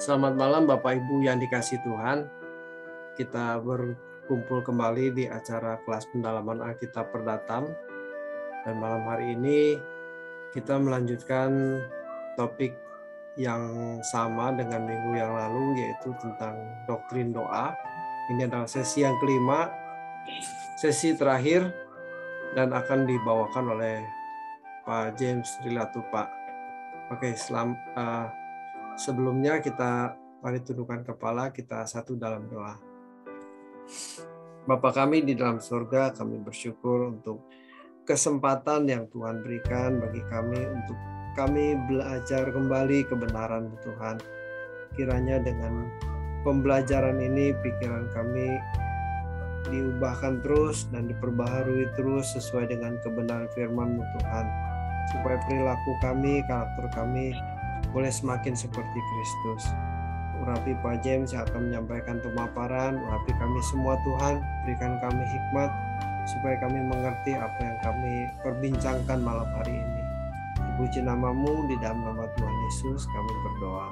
Selamat malam Bapak Ibu yang dikasihi Tuhan. Kita berkumpul kembali di acara kelas pendalaman Alkitab Perdatam. Dan malam hari ini kita melanjutkan topik yang sama dengan minggu yang lalu, yaitu tentang doktrin doa. Ini adalah sesi yang kelima, sesi terakhir, dan akan dibawakan oleh Pak James Rilatupa. Oke, sebelumnya kita mari tundukkan kepala, kita satu dalam doa. Bapa kami di dalam surga, kami bersyukur untuk kesempatan yang Tuhan berikan bagi kami untuk kami belajar kembali kebenaran Tuhan. Kiranya dengan pembelajaran ini pikiran kami diubahkan terus dan diperbaharui terus sesuai dengan kebenaran firman-Mu Tuhan. Supaya perilaku kami, karakter kami boleh semakin seperti Kristus. Urapi Pak James yang akan menyampaikan pemaparan, urapi kami semua Tuhan, berikan kami hikmat supaya kami mengerti apa yang kami perbincangkan malam hari ini. Dipuji nama-Mu, di dalam nama Tuhan Yesus kami berdoa.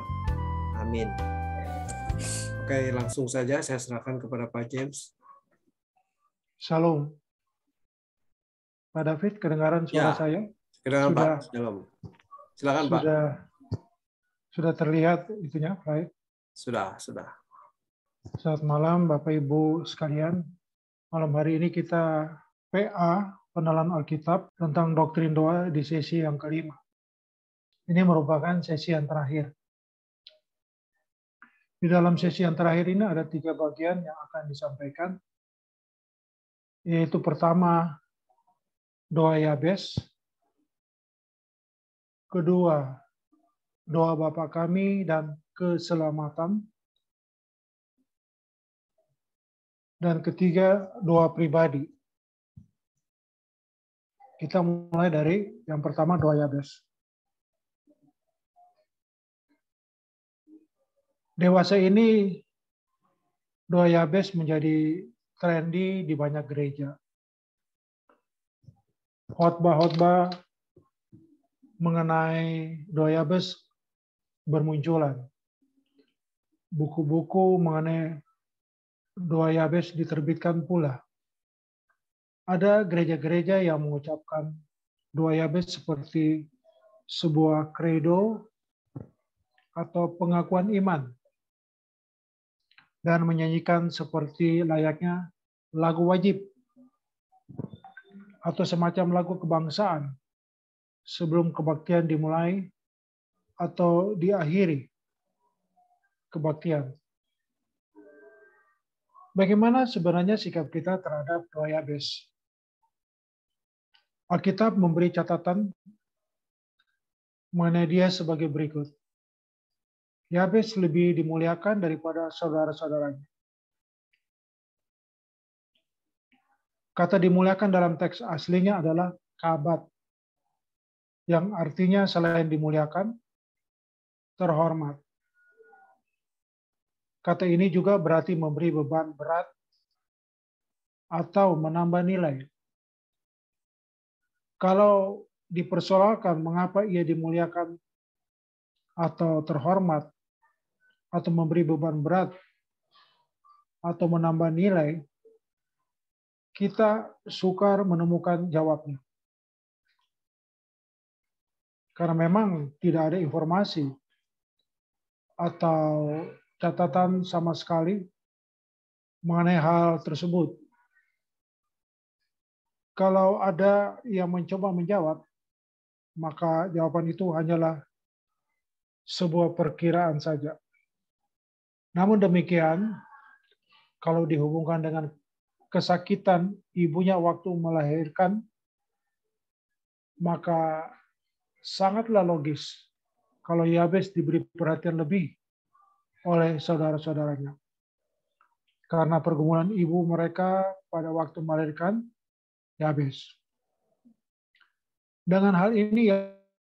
Amin. Oke, langsung saja saya serahkan kepada Pak James. Shalom. Pak David, kedengaran suara saya? Kedengaran Pak, shalom. Silakan Pak. Sudah terlihat itunya, right? Sudah. Selamat malam Bapak Ibu sekalian. Malam hari ini kita PA, Pengenalan Alkitab tentang doktrin doa di sesi yang kelima. Ini merupakan sesi yang terakhir. Di dalam sesi yang terakhir ini ada 3 bagian yang akan disampaikan. Yaitu pertama, doa Yabes. Kedua, doa Bapa kami dan keselamatan. Dan ketiga, doa pribadi. Kita mulai dari yang pertama, doa Yabes. Dewasa ini, doa Yabes menjadi trendy di banyak gereja. Khotbah-khotbah mengenai doa Yabes bermunculan. Buku-buku mengenai doa Yabes diterbitkan pula. Ada gereja-gereja yang mengucapkan doa Yabes seperti sebuah kredo atau pengakuan iman dan menyanyikan seperti layaknya lagu wajib atau semacam lagu kebangsaan sebelum kebaktian dimulai atau diakhiri kebaktian. Bagaimana sebenarnya sikap kita terhadap doa Yabes? Alkitab memberi catatan mengenai dia sebagai berikut. Yabes lebih dimuliakan daripada saudara-saudaranya. Kata dimuliakan dalam teks aslinya adalah kabat, yang artinya selain dimuliakan, terhormat. Kata ini juga berarti memberi beban berat atau menambah nilai. Kalau dipersoalkan mengapa ia dimuliakan atau terhormat atau memberi beban berat atau menambah nilai, kita sukar menemukan jawabnya. Karena memang tidak ada informasi atau catatan sama sekali mengenai hal tersebut. Kalau ada yang mencoba menjawab, maka jawaban itu hanyalah sebuah perkiraan saja. Namun demikian, kalau dihubungkan dengan kesakitan ibunya waktu melahirkan, maka sangatlah logis kalau Yabes diberi perhatian lebih oleh saudara-saudaranya. Karena pergumulan ibu mereka pada waktu melahirkan Yabes. Dengan hal ini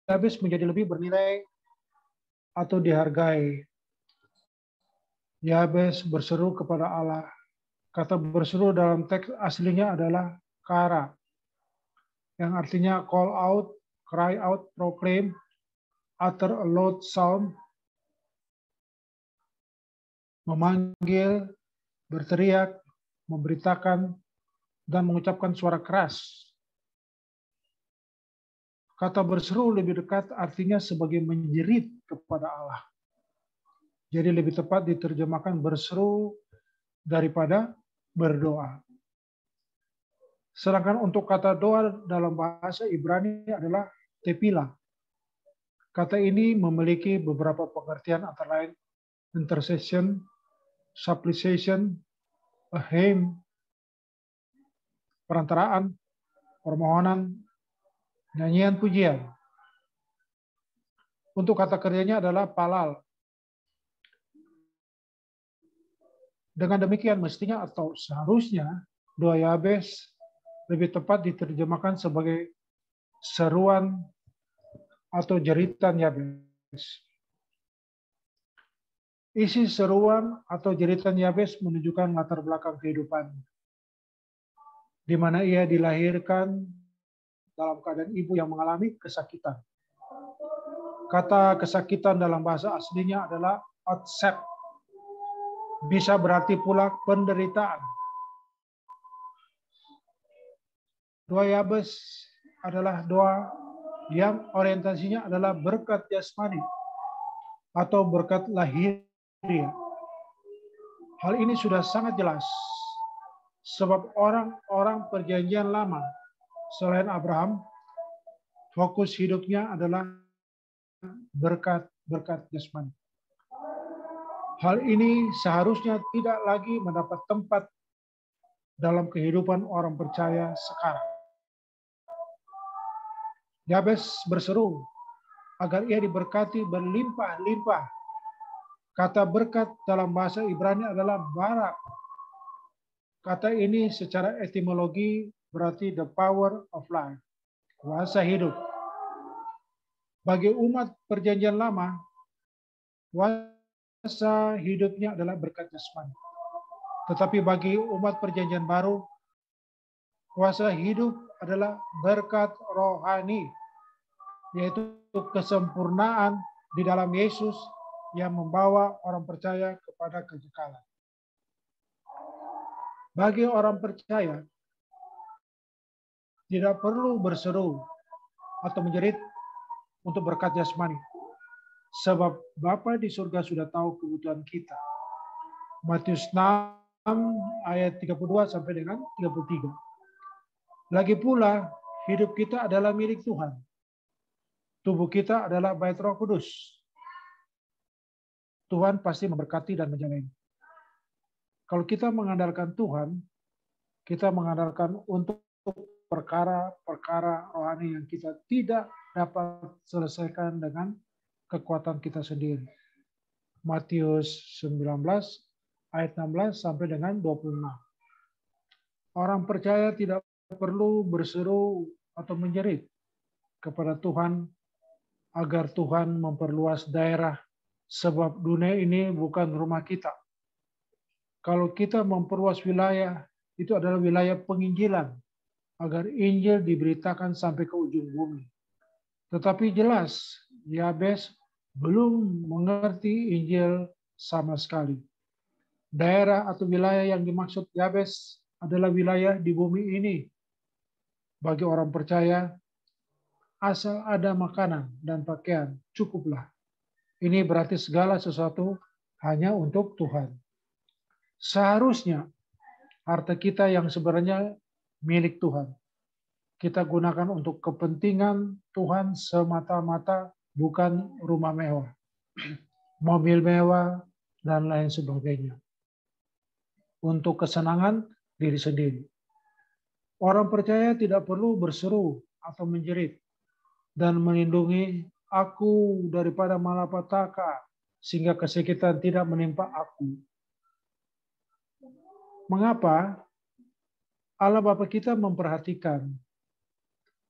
Yabes menjadi lebih bernilai atau dihargai. Yabes berseru kepada Allah. Kata berseru dalam teks aslinya adalah kara, yang artinya call out, cry out, proclaim, utter a loud sound, memanggil, berteriak, memberitakan, dan mengucapkan suara keras. Kata berseru lebih dekat artinya sebagai menjerit kepada Allah. Jadi lebih tepat diterjemahkan berseru daripada berdoa. Sedangkan untuk kata doa dalam bahasa Ibrani adalah tefillah. Kata ini memiliki beberapa pengertian antara lain intercession, supplication, a hymn, perantaraan, permohonan, nyanyian pujian. Untuk kata kerjanya adalah palal. Dengan demikian mestinya atau seharusnya doa Yabes lebih tepat diterjemahkan sebagai seruan atau jeritan Yabes. Isi seruan atau jeritan Yabes menunjukkan latar belakang kehidupan, di mana ia dilahirkan dalam keadaan ibu yang mengalami kesakitan. Kata kesakitan dalam bahasa aslinya adalah otsep. Bisa berarti pula penderitaan. Doa Yabes adalah doa yang orientasinya adalah berkat jasmani atau berkat lahiriah. Hal ini sudah sangat jelas sebab orang-orang perjanjian lama selain Abraham fokus hidupnya adalah berkat jasmani. Hal ini seharusnya tidak lagi mendapat tempat dalam kehidupan orang percaya sekarang. Yabes berseru agar ia diberkati berlimpah-limpah. Kata berkat dalam bahasa Ibrani adalah barak. Kata ini secara etimologi berarti the power of life, kuasa hidup. Bagi umat perjanjian lama, kuasa hidupnya adalah berkat jasmani. Tetapi bagi umat perjanjian baru, kuasa hidup adalah berkat rohani, yaitu kesempurnaan di dalam Yesus yang membawa orang percaya kepada kekekalan. Bagi orang percaya, tidak perlu berseru atau menjerit untuk berkat jasmani, sebab Bapa di surga sudah tahu kebutuhan kita. Matius 6 ayat 32 sampai dengan 33. Lagi pula, hidup kita adalah milik Tuhan. Tubuh kita adalah bait Roh Kudus. Tuhan pasti memberkati dan menjaganya. Kalau kita mengandalkan Tuhan, kita mengandalkan untuk perkara-perkara rohani yang kita tidak dapat selesaikan dengan kekuatan kita sendiri. Matius 19 ayat 16 sampai dengan 26. Orang percaya tidak perlu berseru atau menjerit kepada Tuhan agar Tuhan memperluas daerah, sebab dunia ini bukan rumah kita. Kalau kita memperluas wilayah, itu adalah wilayah penginjilan, agar Injil diberitakan sampai ke ujung bumi. Tetapi jelas, Yabes belum mengerti Injil sama sekali. Daerah atau wilayah yang dimaksud Yabes adalah wilayah di bumi ini. Bagi orang percaya, asal ada makanan dan pakaian, cukuplah. Ini berarti segala sesuatu hanya untuk Tuhan. Seharusnya harta kita yang sebenarnya milik Tuhan, kita gunakan untuk kepentingan Tuhan semata-mata, bukan rumah mewah, mobil mewah, dan lain sebagainya. Untuk kesenangan diri sendiri. Orang percaya tidak perlu berseru atau menjerit dan melindungi aku daripada malapetaka sehingga kesakitan tidak menimpa aku. Mengapa? Allah Bapa kita memperhatikan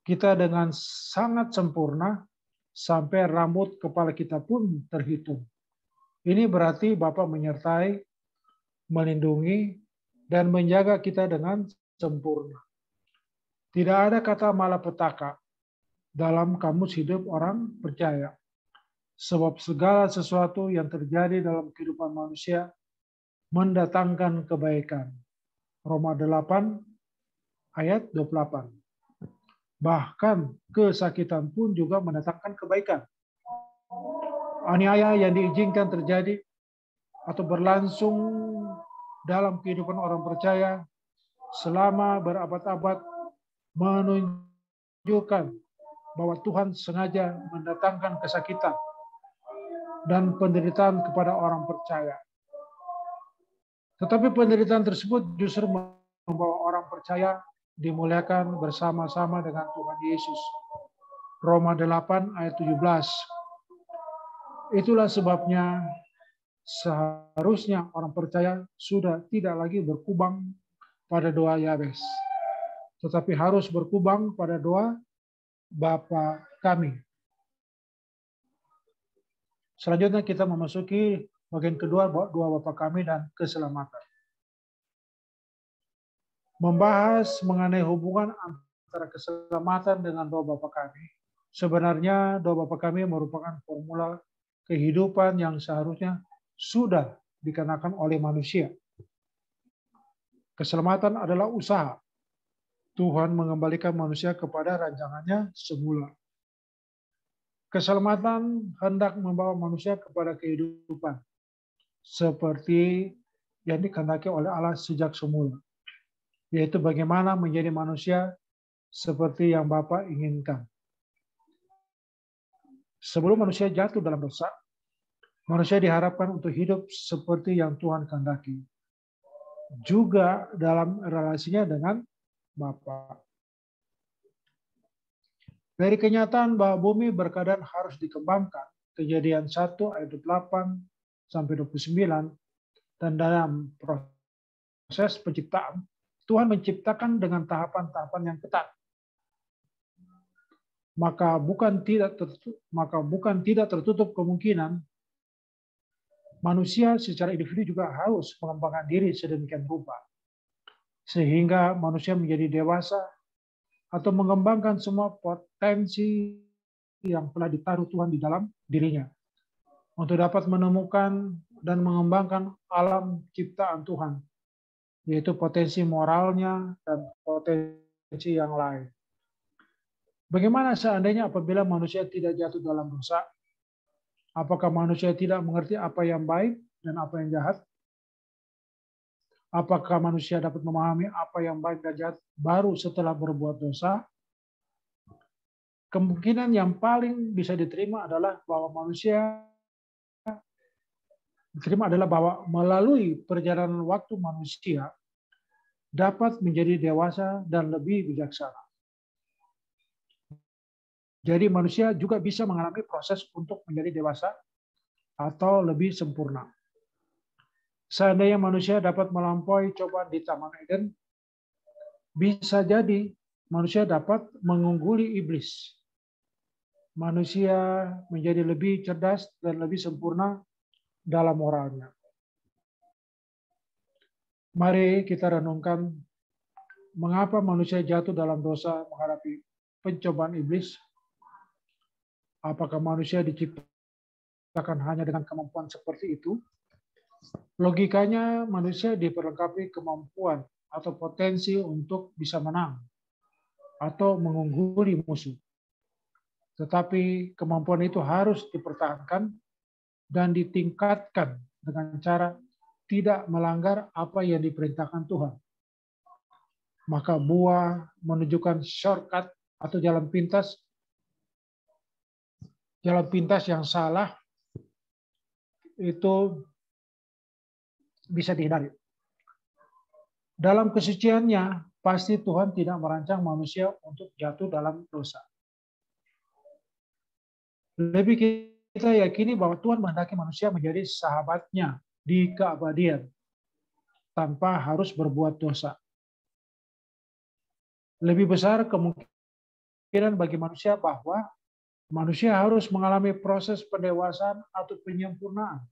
kita dengan sangat sempurna sampai rambut kepala kita pun terhitung. Ini berarti Bapa menyertai, melindungi, dan menjaga kita dengan sempurna. Tidak ada kata malapetaka dalam kamus hidup orang percaya. Sebab segala sesuatu yang terjadi dalam kehidupan manusia mendatangkan kebaikan. Roma 8 ayat 28. Bahkan kesakitan pun juga mendatangkan kebaikan. Aniaya yang diizinkan terjadi atau berlangsung dalam kehidupan orang percaya selama berabad-abad menunjukkan bahwa Tuhan sengaja mendatangkan kesakitan dan penderitaan kepada orang percaya. Tetapi penderitaan tersebut justru membawa orang percaya dimuliakan bersama-sama dengan Tuhan Yesus. Roma 8 ayat 17. Itulah sebabnya seharusnya orang percaya sudah tidak lagi berkubang pada doa Yabes, tetapi harus berkubang pada doa Bapa kami. Selanjutnya kita memasuki bagian kedua, doa Bapa kami dan keselamatan. Membahas mengenai hubungan antara keselamatan dengan doa Bapa kami. Sebenarnya doa Bapa kami merupakan formula kehidupan yang seharusnya sudah dikenakan oleh manusia. Keselamatan adalah usaha Tuhan mengembalikan manusia kepada rancangannya semula. Keselamatan hendak membawa manusia kepada kehidupan seperti yang dikehendaki oleh Allah sejak semula, yaitu bagaimana menjadi manusia seperti yang Bapa inginkan. Sebelum manusia jatuh dalam dosa, manusia diharapkan untuk hidup seperti yang Tuhan kehendaki. Juga dalam relasinya dengan Bapa. Dari kenyataan bahwa bumi berkeadaan harus dikembangkan, Kejadian 1 ayat 8 sampai 29, dan dalam proses penciptaan, Tuhan menciptakan dengan tahapan-tahapan yang ketat. Maka bukan tidak tertutup kemungkinan manusia secara individu juga harus mengembangkan diri sedemikian rupa, sehingga manusia menjadi dewasa atau mengembangkan semua potensi yang telah ditaruh Tuhan di dalam dirinya untuk dapat menemukan dan mengembangkan alam ciptaan Tuhan, yaitu potensi moralnya dan potensi yang lain. Bagaimana seandainya apabila manusia tidak jatuh dalam dosa? Apakah manusia tidak mengerti apa yang baik dan apa yang jahat? Apakah manusia dapat memahami apa yang baik dan jahat baru setelah berbuat dosa? Kemungkinan yang paling bisa diterima adalah bahwa melalui perjalanan waktu manusia dapat menjadi dewasa dan lebih bijaksana. Jadi manusia juga bisa mengalami proses untuk menjadi dewasa atau lebih sempurna. Seandainya manusia dapat melampaui cobaan di Taman Eden, bisa jadi manusia dapat mengungguli iblis. Manusia menjadi lebih cerdas dan lebih sempurna dalam moralnya. Mari kita renungkan mengapa manusia jatuh dalam dosa menghadapi pencobaan iblis. Apakah manusia diciptakan hanya dengan kemampuan seperti itu? Logikanya manusia diperlengkapi kemampuan atau potensi untuk bisa menang atau mengungguli musuh. Tetapi kemampuan itu harus dipertahankan dan ditingkatkan dengan cara tidak melanggar apa yang diperintahkan Tuhan. Maka buah menunjukkan shortcut atau jalan pintas yang salah itu bisa dihindari. Dalam kesuciannya, pasti Tuhan tidak merancang manusia untuk jatuh dalam dosa. Lebih kita yakini bahwa Tuhan menghendaki manusia menjadi sahabatnya di keabadian tanpa harus berbuat dosa. Lebih besar kemungkinan bagi manusia bahwa manusia harus mengalami proses pendewasaan atau penyempurnaan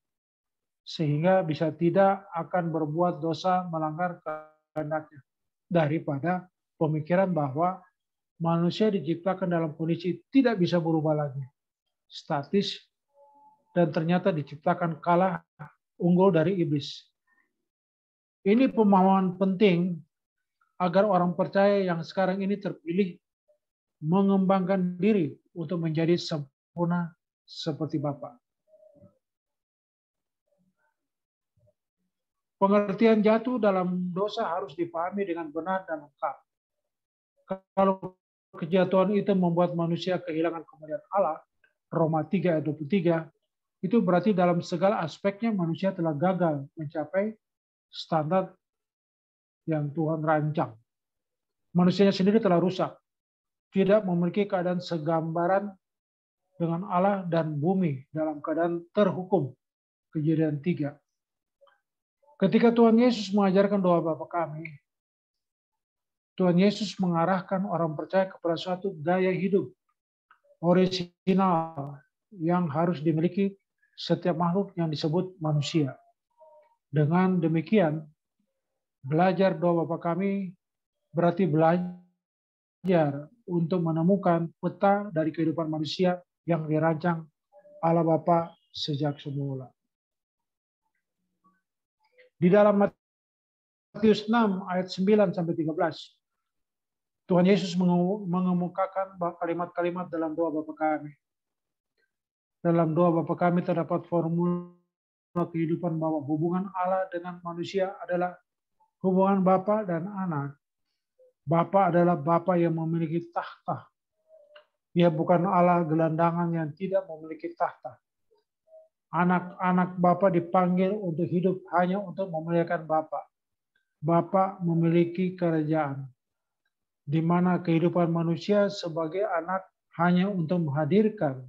sehingga bisa tidak akan berbuat dosa melanggar kehendaknya, daripada pemikiran bahwa manusia diciptakan dalam kondisi tidak bisa berubah lagi, statis, dan ternyata diciptakan kalah unggul dari iblis. Ini pemahaman penting agar orang percaya yang sekarang ini terpilih mengembangkan diri untuk menjadi sempurna seperti Bapa. Pengertian jatuh dalam dosa harus dipahami dengan benar dan lengkap. Kalau kejatuhan itu membuat manusia kehilangan kemuliaan Allah, Roma 3 ayat 23, itu berarti dalam segala aspeknya manusia telah gagal mencapai standar yang Tuhan rancang. Manusianya sendiri telah rusak, tidak memiliki keadaan segambaran dengan Allah dan bumi dalam keadaan terhukum. Kejadian 3. Ketika Tuhan Yesus mengajarkan doa Bapa kami, Tuhan Yesus mengarahkan orang percaya kepada suatu gaya hidup orisinal yang harus dimiliki setiap makhluk yang disebut manusia. Dengan demikian, belajar doa Bapa kami berarti belajar untuk menemukan peta dari kehidupan manusia yang dirancang Allah Bapa sejak semula. Di dalam Matius 6 ayat 9 sampai 13, Tuhan Yesus mengemukakan kalimat-kalimat dalam doa Bapa kami. Dalam doa Bapa kami terdapat formula kehidupan bahwa hubungan Allah dengan manusia adalah hubungan Bapa dan anak. Bapa adalah Bapa yang memiliki tahta. Dia bukan Allah gelandangan yang tidak memiliki tahta. Anak-anak Bapa dipanggil untuk hidup hanya untuk memuliakan Bapa. Bapa memiliki kerajaan, di mana kehidupan manusia sebagai anak hanya untuk menghadirkan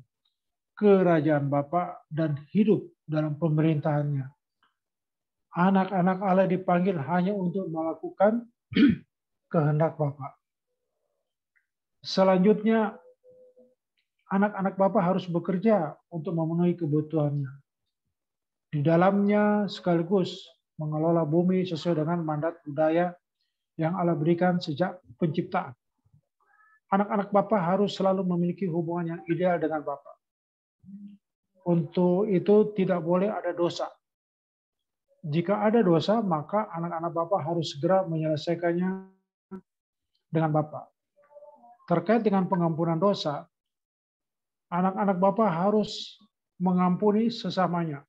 kerajaan Bapa dan hidup dalam pemerintahannya. Anak-anak Allah dipanggil hanya untuk melakukan kehendak Bapa. Selanjutnya, anak-anak Bapa harus bekerja untuk memenuhi kebutuhannya. Di dalamnya sekaligus mengelola bumi sesuai dengan mandat budaya yang Allah berikan sejak penciptaan. Anak-anak Bapa harus selalu memiliki hubungan yang ideal dengan Bapa. Untuk itu tidak boleh ada dosa. Jika ada dosa, maka anak-anak Bapa harus segera menyelesaikannya dengan Bapa. Terkait dengan pengampunan dosa, anak-anak Bapa harus mengampuni sesamanya.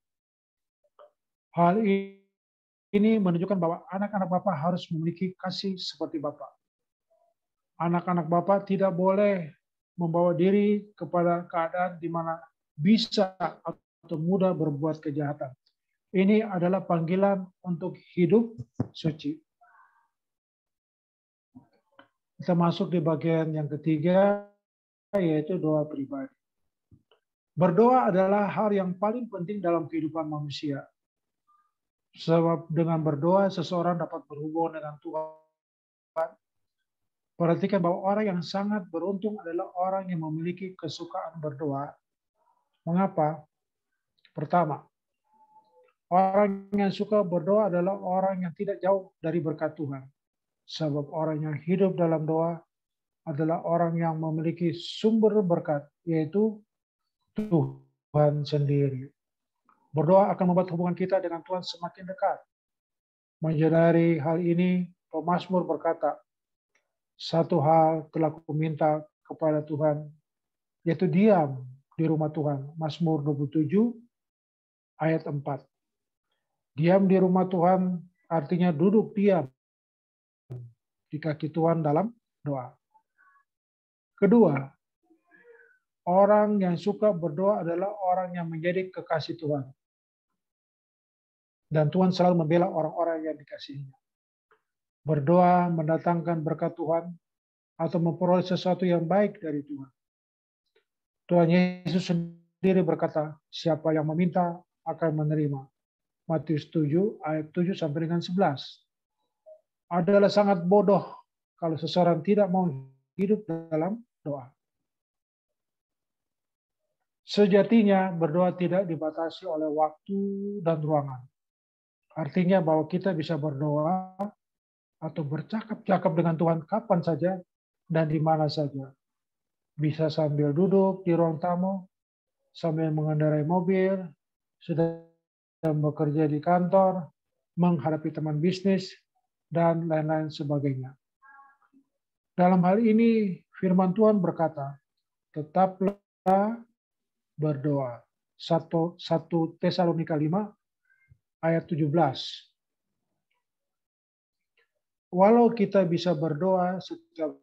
Hal ini menunjukkan bahwa anak-anak Bapa harus memiliki kasih seperti Bapa. Anak-anak Bapa tidak boleh membawa diri kepada keadaan di mana bisa atau mudah berbuat kejahatan. Ini adalah panggilan untuk hidup suci. Kita masuk di bagian yang ketiga, yaitu doa pribadi. Berdoa adalah hal yang paling penting dalam kehidupan manusia. Sebab dengan berdoa, seseorang dapat berhubungan dengan Tuhan. Perhatikan bahwa orang yang sangat beruntung adalah orang yang memiliki kesukaan berdoa. Mengapa? Pertama, orang yang suka berdoa adalah orang yang tidak jauh dari berkat Tuhan. Sebab orang yang hidup dalam doa adalah orang yang memiliki sumber berkat, yaitu Tuhan sendiri. Berdoa akan membuat hubungan kita dengan Tuhan semakin dekat. Menyadari hal ini, pemazmur berkata, satu hal telah kuminta kepada Tuhan, yaitu diam di rumah Tuhan. Mazmur 27 ayat 4. Diam di rumah Tuhan artinya duduk diam di kaki Tuhan dalam doa. Kedua, orang yang suka berdoa adalah orang yang menjadi kekasih Tuhan. Dan Tuhan selalu membela orang-orang yang dikasihinya. Berdoa mendatangkan berkat Tuhan atau memperoleh sesuatu yang baik dari Tuhan. Tuhan Yesus sendiri berkata, siapa yang meminta akan menerima. Matius 7 ayat 7 sampai dengan 11. Adalah sangat bodoh kalau seseorang tidak mau hidup dalam doa. Sejatinya berdoa tidak dibatasi oleh waktu dan ruangan. Artinya bahwa kita bisa berdoa atau bercakap-cakap dengan Tuhan kapan saja dan di mana saja. Bisa sambil duduk di ruang tamu, sambil mengendarai mobil, sedang bekerja di kantor, menghadapi teman bisnis, dan lain-lain sebagainya. Dalam hal ini, firman Tuhan berkata, tetaplah berdoa. 1 Tesalonika 5 ayat 17. Walau kita bisa berdoa setiap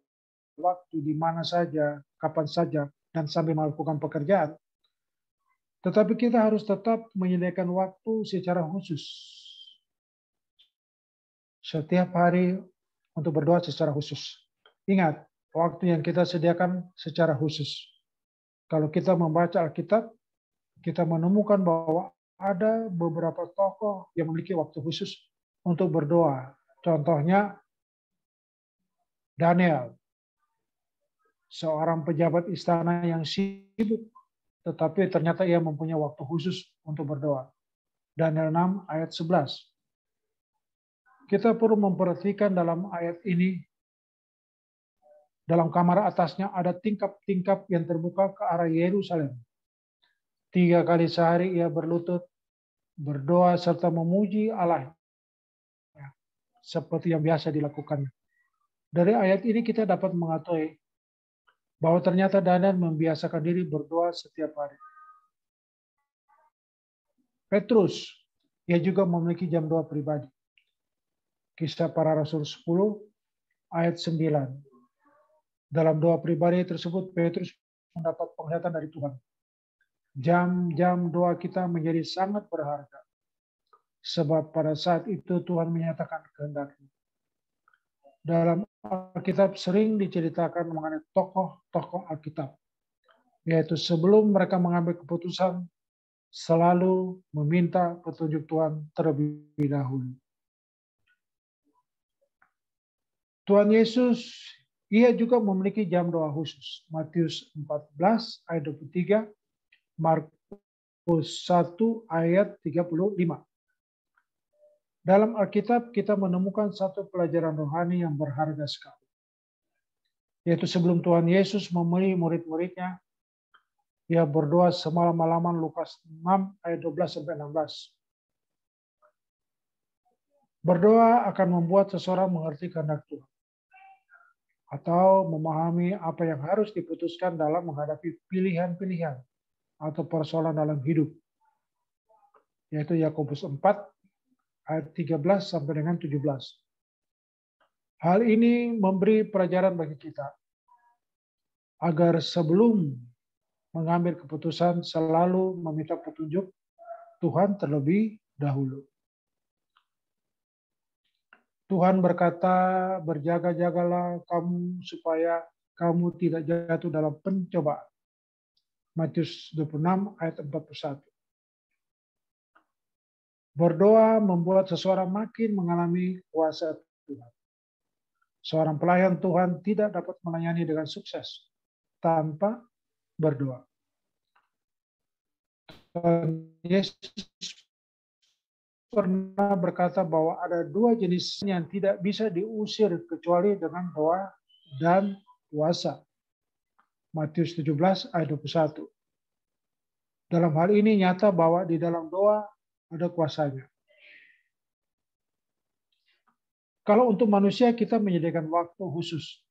waktu, di mana saja, kapan saja, dan sambil melakukan pekerjaan, tetapi kita harus tetap menyediakan waktu secara khusus setiap hari untuk berdoa secara khusus. Ingat, waktu yang kita sediakan secara khusus. Kalau kita membaca Alkitab, kita menemukan bahwa ada beberapa tokoh yang memiliki waktu khusus untuk berdoa. Contohnya, Daniel, seorang pejabat istana yang sibuk, tetapi ternyata ia mempunyai waktu khusus untuk berdoa. Daniel 6 ayat 11. Kita perlu memperhatikan dalam ayat ini, dalam kamar atasnya ada tingkap-tingkap yang terbuka ke arah Yerusalem. 3 kali sehari ia berlutut, berdoa serta memuji Allah seperti yang biasa dilakukannya. Dari ayat ini kita dapat mengetahui bahwa ternyata Daniel membiasakan diri berdoa setiap hari. Petrus, ia juga memiliki jam doa pribadi. Kisah Para Rasul 10 ayat 9. Dalam doa pribadi tersebut, Petrus mendapat penglihatan dari Tuhan. Jam-jam doa kita menjadi sangat berharga. Sebab pada saat itu Tuhan menyatakan kehendak-Nya. Dalam Alkitab sering diceritakan mengenai tokoh-tokoh Alkitab. Yaitu sebelum mereka mengambil keputusan, selalu meminta petunjuk Tuhan terlebih dahulu. Tuhan Yesus, ia juga memiliki jam doa khusus. Matius 14 ayat 23, Markus 1 ayat 35. Dalam Alkitab kita menemukan satu pelajaran rohani yang berharga sekali. Yaitu sebelum Tuhan Yesus memilih murid-muridnya, ia berdoa semalam-malaman, Lukas 6 ayat 12-16. Berdoa akan membuat seseorang mengerti kehendak Tuhan, atau memahami apa yang harus diputuskan dalam menghadapi pilihan-pilihan atau persoalan dalam hidup. Yaitu Yakobus 4 ayat 13 sampai dengan 17. Hal ini memberi pelajaran bagi kita agar sebelum mengambil keputusan selalu meminta petunjuk Tuhan terlebih dahulu. Tuhan berkata, berjaga-jagalah kamu supaya kamu tidak jatuh dalam pencobaan. Matius 26 ayat 41. Berdoa membuat seseorang makin mengalami kuasa Tuhan. Seorang pelayan Tuhan tidak dapat melayani dengan sukses tanpa berdoa. Yesus pernah berkata bahwa ada 2 jenis yang tidak bisa diusir kecuali dengan doa dan puasa. Matius 17 ayat 21. Dalam hal ini nyata bahwa di dalam doa ada kuasanya. Kalau untuk manusia kita menyediakan waktu khusus,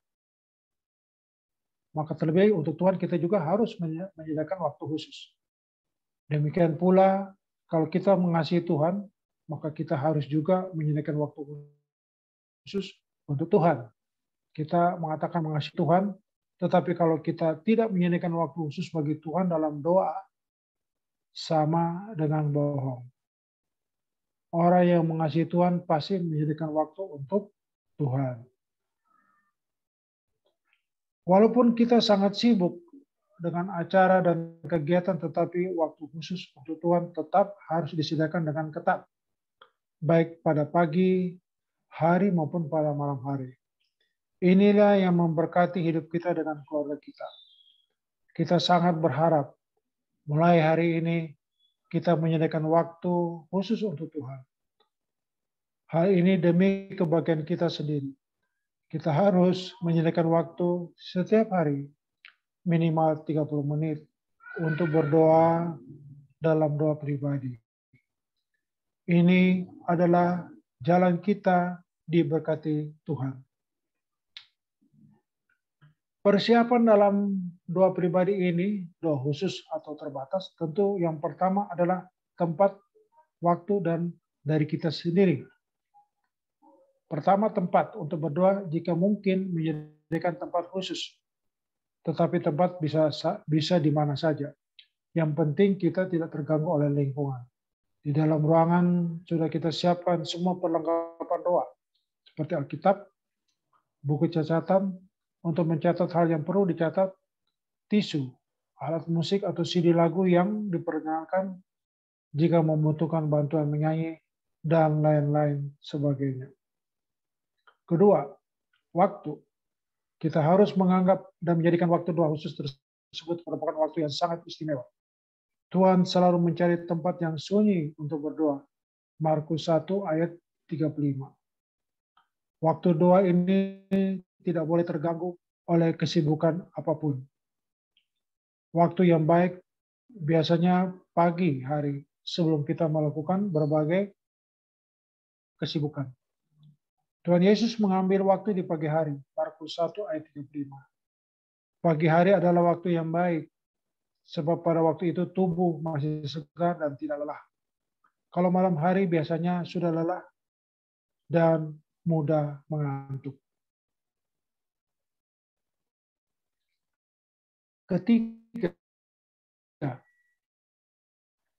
maka terlebih untuk Tuhan kita juga harus menyediakan waktu khusus. Demikian pula kalau kita mengasihi Tuhan, maka kita harus juga menyediakan waktu khusus untuk Tuhan. Kita mengatakan mengasihi Tuhan, tetapi kalau kita tidak menyediakan waktu khusus bagi Tuhan dalam doa, sama dengan bohong. Orang yang mengasihi Tuhan pasti menyediakan waktu untuk Tuhan. Walaupun kita sangat sibuk dengan acara dan kegiatan, tetapi waktu khusus untuk Tuhan tetap harus disediakan dengan ketat. Baik pada pagi, hari maupun pada malam hari. Inilah yang memberkati hidup kita dengan keluarga kita. Kita sangat berharap mulai hari ini kita menyediakan waktu khusus untuk Tuhan. Hal ini demi kebahagiaan kita sendiri. Kita harus menyediakan waktu setiap hari minimal 30 menit untuk berdoa dalam doa pribadi. Ini adalah jalan kita diberkati Tuhan. Persiapan dalam doa pribadi ini, doa khusus atau terbatas, tentu yang pertama adalah tempat, waktu, dan dari kita sendiri. Pertama, tempat untuk berdoa jika mungkin menyediakan tempat khusus. Tetapi tempat bisa di mana saja. Yang penting kita tidak terganggu oleh lingkungan. Di dalam ruangan sudah kita siapkan semua perlengkapan doa, seperti Alkitab, buku catatan, untuk mencatat hal yang perlu dicatat, tisu, alat musik atau CD lagu yang diperkenalkan jika membutuhkan bantuan menyanyi, dan lain-lain sebagainya. Kedua, waktu. Kita harus menganggap dan menjadikan waktu doa khusus tersebut merupakan waktu yang sangat istimewa. Tuhan selalu mencari tempat yang sunyi untuk berdoa. Markus 1 ayat 35. Waktu doa ini tidak boleh terganggu oleh kesibukan apapun. Waktu yang baik biasanya pagi hari sebelum kita melakukan berbagai kesibukan. Tuhan Yesus mengambil waktu di pagi hari, Markus 1 ayat 35. Pagi hari adalah waktu yang baik, sebab pada waktu itu tubuh masih segar dan tidak lelah. Kalau malam hari biasanya sudah lelah dan mudah mengantuk. Ketiga,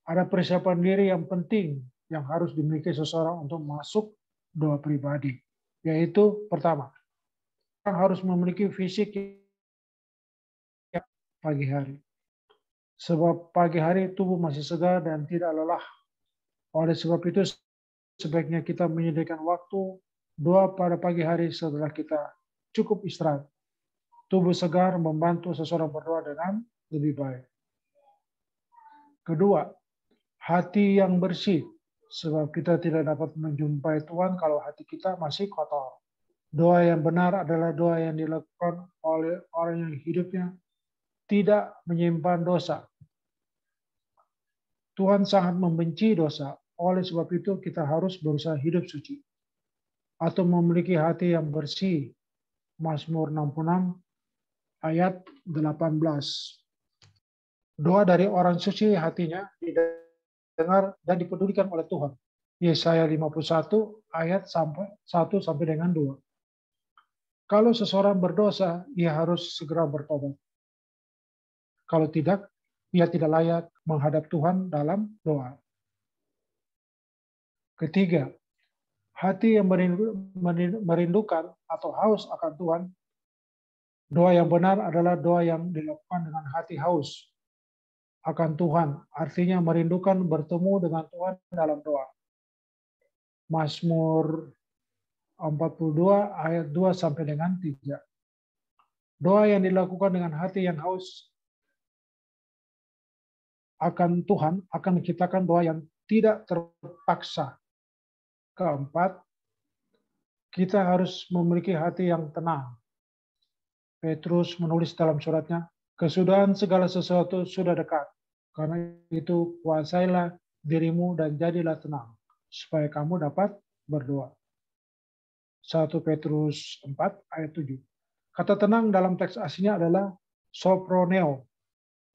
ada persiapan diri yang penting yang harus dimiliki seseorang untuk masuk doa pribadi. Yaitu pertama, orang harus memiliki fisik yang pagi hari. Sebab pagi hari tubuh masih segar dan tidak lelah. Oleh sebab itu sebaiknya kita menyediakan waktu doa pada pagi hari setelah kita cukup istirahat. Tubuh segar membantu seseorang berdoa dengan lebih baik. Kedua, hati yang bersih. Sebab kita tidak dapat menjumpai Tuhan kalau hati kita masih kotor. Doa yang benar adalah doa yang dilakukan oleh orang yang hidupnya tidak menyimpan dosa. Tuhan sangat membenci dosa. Oleh sebab itu kita harus berusaha hidup suci. Atau memiliki hati yang bersih. Mazmur 66 ayat 18. Doa dari orang suci hatinya didengar dan dipedulikan oleh Tuhan. Yesaya 51 ayat 1 sampai dengan 2. Kalau seseorang berdosa, ia harus segera bertobat. Kalau tidak, ia tidak layak menghadap Tuhan dalam doa. Ketiga, hati yang merindukan atau haus akan Tuhan. Doa yang benar adalah doa yang dilakukan dengan hati haus akan Tuhan. Artinya merindukan bertemu dengan Tuhan dalam doa. Mazmur 42 ayat 2 sampai dengan 3. Doa yang dilakukan dengan hati yang haus akan Tuhan akan menciptakan doa yang tidak terpaksa. Keempat, kita harus memiliki hati yang tenang. Petrus menulis dalam suratnya, kesudahan segala sesuatu sudah dekat. Karena itu kuasailah dirimu dan jadilah tenang, supaya kamu dapat berdoa. 1 Petrus 4 ayat 7. Kata tenang dalam teks aslinya adalah soproneo,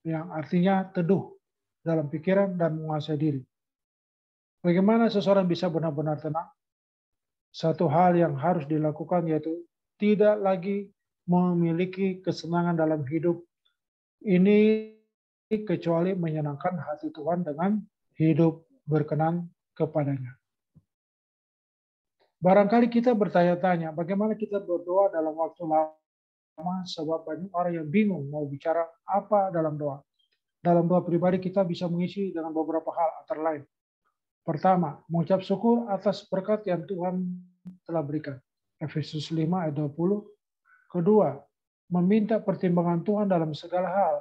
yang artinya teduh dalam pikiran dan menguasai diri. Bagaimana seseorang bisa benar-benar tenang? Satu hal yang harus dilakukan yaitu tidak lagi memiliki kesenangan dalam hidup ini kecuali menyenangkan hati Tuhan dengan hidup berkenan kepadanya. Barangkali kita bertanya-tanya bagaimana kita berdoa dalam waktu lama, sebab banyak orang yang bingung mau bicara apa dalam doa. Dalam doa pribadi kita bisa mengisi dengan beberapa hal antara lain. Pertama, mengucap syukur atas berkat yang Tuhan telah berikan. Efesus 5 ayat 20. Kedua, meminta pertimbangan Tuhan dalam segala hal.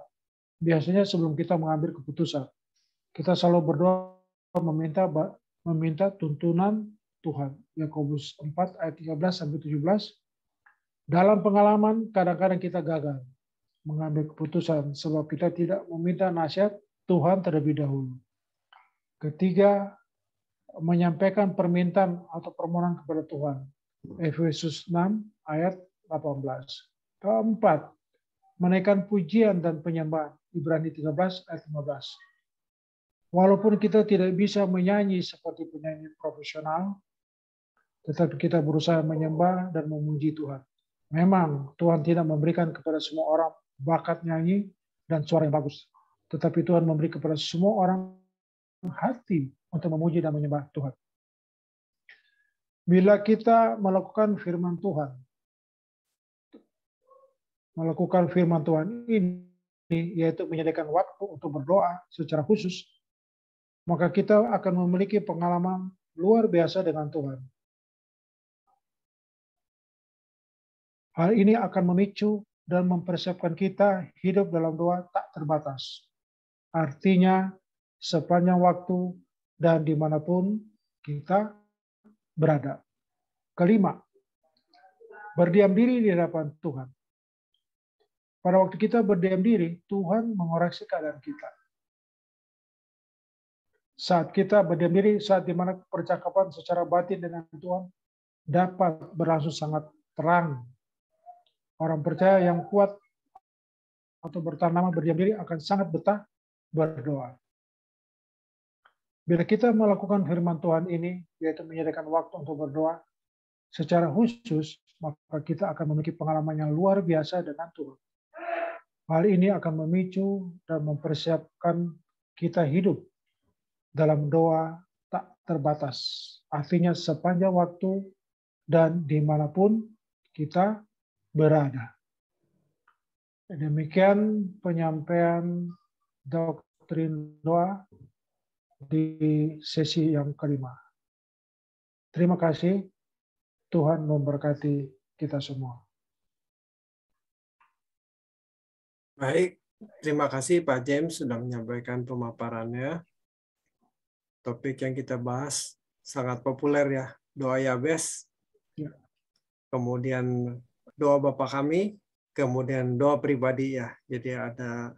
Biasanya sebelum kita mengambil keputusan, kita selalu berdoa meminta tuntunan Tuhan. Yakobus 4 ayat 13 sampai 17. Dalam pengalaman kadang-kadang kita gagal mengambil keputusan sebab kita tidak meminta nasihat Tuhan terlebih dahulu. Ketiga, menyampaikan permintaan atau permohonan kepada Tuhan. Efesus 6 ayat 18. Keempat, menaikkan pujian dan penyembahan. Ibrani 13 ayat 15. Walaupun kita tidak bisa menyanyi seperti penyanyi profesional, tetapi kita berusaha menyembah dan memuji Tuhan. Memang Tuhan tidak memberikan kepada semua orang bakat nyanyi dan suara yang bagus, tetapi Tuhan memberi kepada semua orang hati untuk memuji dan menyembah Tuhan. Bila kita melakukan firman Tuhan ini, yaitu menyediakan waktu untuk berdoa secara khusus, maka kita akan memiliki pengalaman luar biasa dengan Tuhan. Hal ini akan memicu dan mempersiapkan kita hidup dalam doa tak terbatas. Artinya, sepanjang waktu dan dimanapun kita berada. Kelima, berdiam diri di hadapan Tuhan. Pada waktu kita berdiam diri, Tuhan mengoreksi keadaan kita. Saat kita berdiam diri, saat dimana percakapan secara batin dengan Tuhan dapat berlangsung sangat terang. Orang percaya yang kuat atau bertahan lama berdiam diri akan sangat betah berdoa. Bila kita melakukan firman Tuhan ini, yaitu menyediakan waktu untuk berdoa secara khusus, maka kita akan memiliki pengalaman yang luar biasa dengan Tuhan. Hal ini akan memicu dan mempersiapkan kita hidup dalam doa tak terbatas. Artinya sepanjang waktu dan dimanapun kita berada. Demikian penyampaian doktrin doa di sesi yang kelima. Terima kasih. Tuhan memberkati kita semua. Baik, terima kasih Pak James sudah menyampaikan pemaparannya. Topik yang kita bahas sangat populer ya, doa Yabes, kemudian doa Bapa Kami, kemudian doa pribadi ya. Jadi ada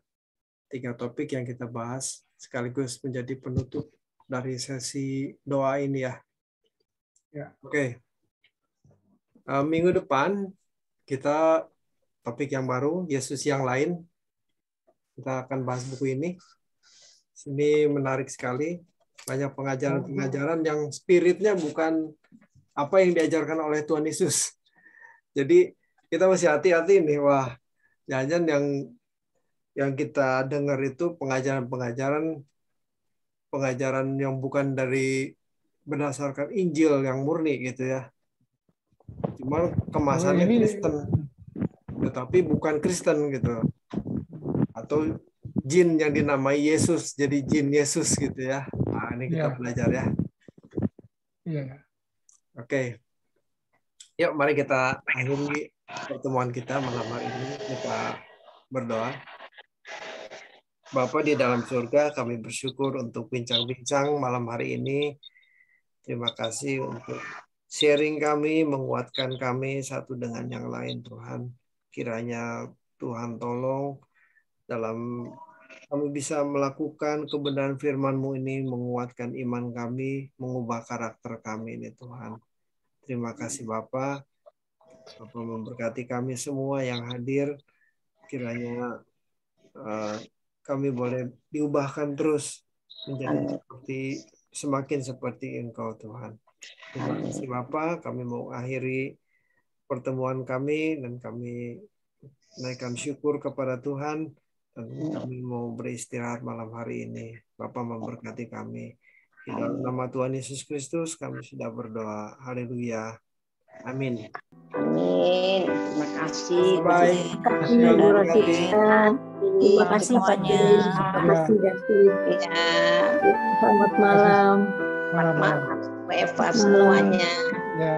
3 topik yang kita bahas sekaligus menjadi penutup dari sesi doa ini ya. Oke. Minggu depan kita topik yang baru, Yesus yang lain. Kita akan bahas buku ini. Ini menarik sekali. Banyak pengajaran-pengajaran yang spiritnya bukan apa yang diajarkan oleh Tuhan Yesus. Jadi kita masih hati-hati nih. Wah, jangan-jangan yang kita dengar itu pengajaran yang bukan dari berdasarkan Injil yang murni gitu ya. Cuma kemasannya Kristen, tetapi bukan Kristen gitu. Atau jin yang dinamai Yesus, jadi jin Yesus gitu ya. Nah, ini kita belajar ya. Iya. Oke. Yuk, mari kita akhiri pertemuan kita malam hari ini. Kita berdoa. Bapa di dalam surga, kami bersyukur untuk bincang-bincang malam hari ini. Terima kasih untuk sharing kami, menguatkan kami satu dengan yang lain, Tuhan. Kiranya Tuhan tolong dalam kami bisa melakukan kebenaran firman-Mu ini, menguatkan iman kami, mengubah karakter kami ini, Tuhan. Terima kasih Bapa. Bapa memberkati kami semua yang hadir. Kiranya kami boleh diubahkan terus menjadi semakin seperti Engkau, Tuhan. Terima kasih Bapa. Kami mau akhiri pertemuan kami dan kami naikkan syukur kepada Tuhan. Dan kami mau beristirahat malam hari ini. Bapa memberkati kami. Di dalam nama Tuhan Yesus Kristus kami sudah berdoa. Haleluya. Amin. Amin. Terima kasih. Bye. Terima kasih semuanya. Terima kasih David. Selamat malam. Selamat malam. Eva semuanya. Ya.